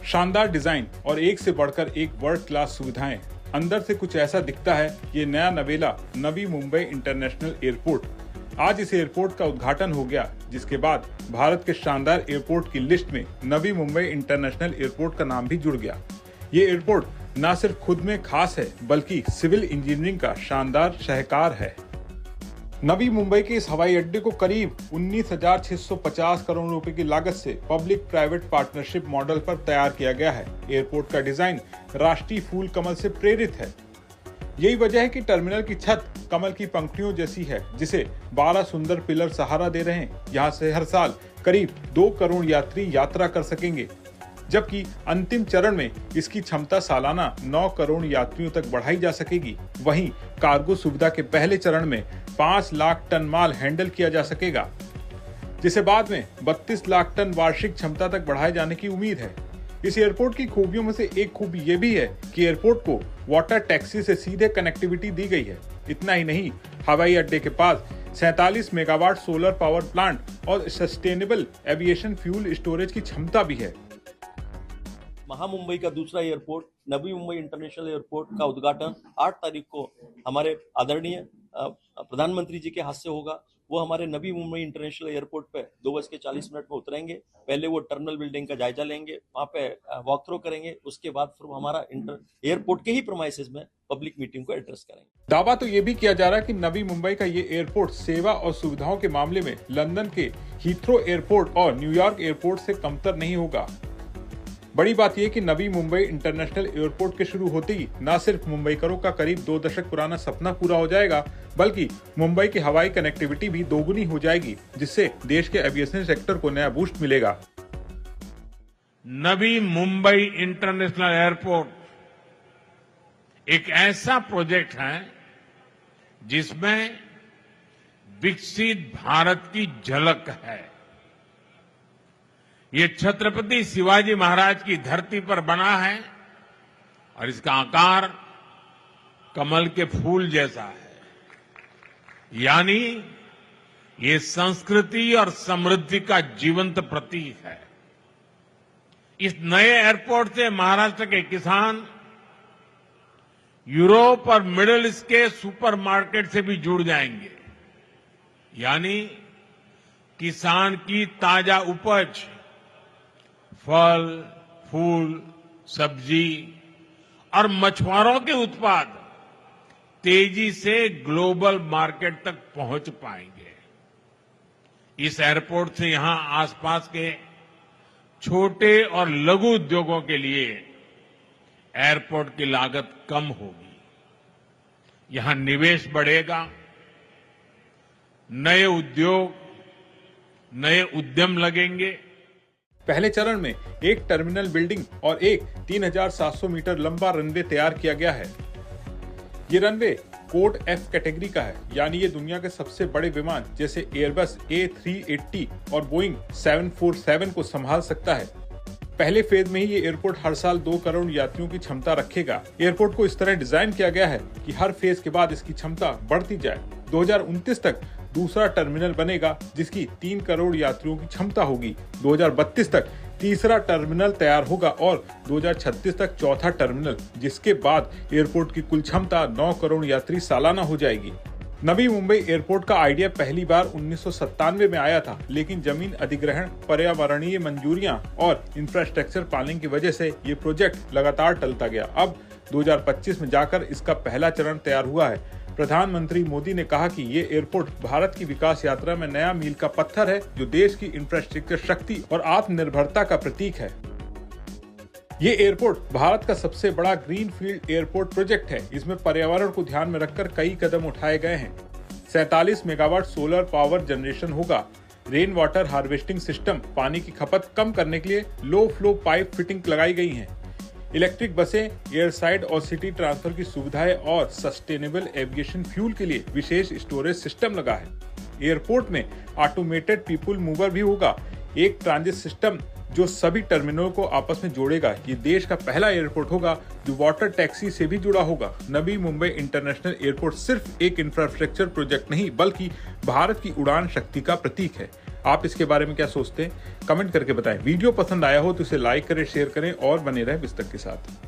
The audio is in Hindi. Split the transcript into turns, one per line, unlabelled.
शानदार डिजाइन और एक से बढ़कर एक वर्ल्ड क्लास सुविधाएं, अंदर से कुछ ऐसा दिखता है ये नया नवेला नवी मुंबई इंटरनेशनल एयरपोर्ट। आज इस एयरपोर्ट का उद्घाटन हो गया, जिसके बाद भारत के शानदार एयरपोर्ट की लिस्ट में नवी मुंबई इंटरनेशनल एयरपोर्ट का नाम भी जुड़ गया। ये एयरपोर्ट न सिर्फ खुद में खास है, बल्कि सिविल इंजीनियरिंग का शानदार शाहकार है। नवी मुंबई के इस हवाई अड्डे को करीब 19,650 करोड़ रुपए की लागत से पब्लिक प्राइवेट पार्टनरशिप मॉडल पर तैयार किया गया है। एयरपोर्ट का डिजाइन राष्ट्रीय फूल कमल से प्रेरित है। यही वजह है कि टर्मिनल की छत कमल की पंखुड़ियों जैसी है, जिसे 12 सुंदर पिलर सहारा दे रहे हैं। यहाँ से हर साल करीब 2 करोड़ यात्री यात्रा कर सकेंगे, जबकि अंतिम चरण में इसकी क्षमता सालाना 9 करोड़ यात्रियों तक बढ़ाई जा सकेगी। वहीं कार्गो सुविधा के पहले चरण में 5 लाख टन माल हैंडल किया जा सकेगा, जिसे बाद में 32 लाख टन वार्षिक क्षमता तक बढ़ाए जाने की उम्मीद है। इस एयरपोर्ट की खूबियों में से एक खूबी ये भी है कि एयरपोर्ट को वाटर टैक्सी से सीधे कनेक्टिविटी दी गई है। इतना ही नहीं, हवाई अड्डे के पास 47 मेगावाट सोलर पावर प्लांट और सस्टेनेबल एविएशन फ्यूल स्टोरेज की क्षमता भी है।
महामुंबई का दूसरा airport Navi Mumbai international airport का उद्घाटन 8 तारीख को हमारे आदरणीय प्रधानमंत्री जी के हाथ से होगा। वो हमारे नवी मुंबई इंटरनेशनल एयरपोर्ट पे 2:40 में उतरेंगे। पहले वो टर्मिनल बिल्डिंग का जायजा लेंगे, वहाँ पे वॉक थ्रू करेंगे। उसके बाद फिर हमारा एयरपोर्ट के ही प्रेमाइसेस में पब्लिक मीटिंग को एड्रेस करेंगे।
दावा तो ये भी किया जा रहा है कि नवी मुंबई का ये एयरपोर्ट सेवा और सुविधाओं के मामले में लंदन के हीथ्रो एयरपोर्ट और न्यूयॉर्क एयरपोर्ट से कमतर नहीं होगा। बड़ी बात यह कि नवी मुंबई इंटरनेशनल एयरपोर्ट के शुरू होते ही न सिर्फ मुंबईकरों का करीब 2 दशक पुराना सपना पूरा हो जाएगा, बल्कि मुंबई की हवाई कनेक्टिविटी भी दोगुनी हो जाएगी, जिससे देश के एविएशन सेक्टर को नया बूस्ट मिलेगा।
नवी मुंबई इंटरनेशनल एयरपोर्ट एक ऐसा प्रोजेक्ट है जिसमें विकसित भारत की झलक है। ये छत्रपति शिवाजी महाराज की धरती पर बना है और इसका आकार कमल के फूल जैसा है, यानी ये संस्कृति और समृद्धि का जीवंत प्रतीक है। इस नए एयरपोर्ट से महाराष्ट्र के किसान यूरोप और मिडिल ईस्ट के सुपरमार्केट से भी जुड़ जाएंगे, यानी किसान की ताजा उपज, फल, फूल, सब्जी और मछुआरों के उत्पाद तेजी से ग्लोबल मार्केट तक पहुंच पाएंगे। इस एयरपोर्ट से यहां आसपास के छोटे और लघु उद्योगों के लिए एयरपोर्ट की लागत कम होगी। यहां निवेश बढ़ेगा, नए उद्योग, नए उद्यम लगेंगे।
पहले चरण में एक टर्मिनल बिल्डिंग और एक 3,700 मीटर लंबा रनवे तैयार किया गया है। ये रनवे कोड F कैटेगरी का है, यानी ये दुनिया के सबसे बड़े विमान जैसे एयरबस A380 और बोइंग 747 को संभाल सकता है। पहले फेज में ही ये एयरपोर्ट हर साल 2 करोड़ यात्रियों की क्षमता रखेगा। एयरपोर्ट को इस तरह डिजाइन किया गया है कि हर फेज के बाद इसकी क्षमता बढ़ती जाए। 2029 तक दूसरा टर्मिनल बनेगा, जिसकी 3 करोड़ यात्रियों की क्षमता होगी। 2032 तक तीसरा टर्मिनल तैयार होगा और 2036 तक चौथा टर्मिनल, जिसके बाद एयरपोर्ट की कुल क्षमता 9 करोड़ यात्री सालाना हो जाएगी। नवी मुंबई एयरपोर्ट का आइडिया पहली बार 1997 में आया था, लेकिन जमीन अधिग्रहण, पर्यावरणीय मंजूरियां और इंफ्रास्ट्रक्चर प्लानिंग की वजह से ये प्रोजेक्ट लगातार टलता गया। अब 2025 में जाकर इसका पहला चरण तैयार हुआ है। प्रधानमंत्री मोदी ने कहा कि ये एयरपोर्ट भारत की विकास यात्रा में नया मील का पत्थर है, जो देश की इंफ्रास्ट्रक्चर शक्ति और आत्मनिर्भरता का प्रतीक है। ये एयरपोर्ट भारत का सबसे बड़ा ग्रीनफील्ड एयरपोर्ट प्रोजेक्ट है। इसमें पर्यावरण को ध्यान में रखकर कई कदम उठाए गए हैं। 47 मेगावाट सोलर पावर जनरेशन होगा। रेन वाटर हार्वेस्टिंग सिस्टम, पानी की खपत कम करने के लिए लो फ्लो पाइप फिटिंग लगाई गई है। इलेक्ट्रिक बसें, एयर साइड और सिटी ट्रांसफर की सुविधाएं और सस्टेनेबल एविएशन फ्यूल के लिए विशेष स्टोरेज सिस्टम लगा है। एयरपोर्ट में ऑटोमेटेड पीपल मूवर भी होगा, एक ट्रांजिट सिस्टम जो सभी टर्मिनलों को आपस में जोड़ेगा। ये देश का पहला एयरपोर्ट होगा जो वाटर टैक्सी से भी जुड़ा होगा। नवी मुंबई इंटरनेशनल एयरपोर्ट सिर्फ एक इंफ्रास्ट्रक्चर प्रोजेक्ट नहीं, बल्कि भारत की उड़ान शक्ति का प्रतीक है। आप इसके बारे में क्या सोचते हैं कमेंट करके बताएं। वीडियो पसंद आया हो तो इसे लाइक करें, शेयर करें और बने रहें विस्तक के साथ।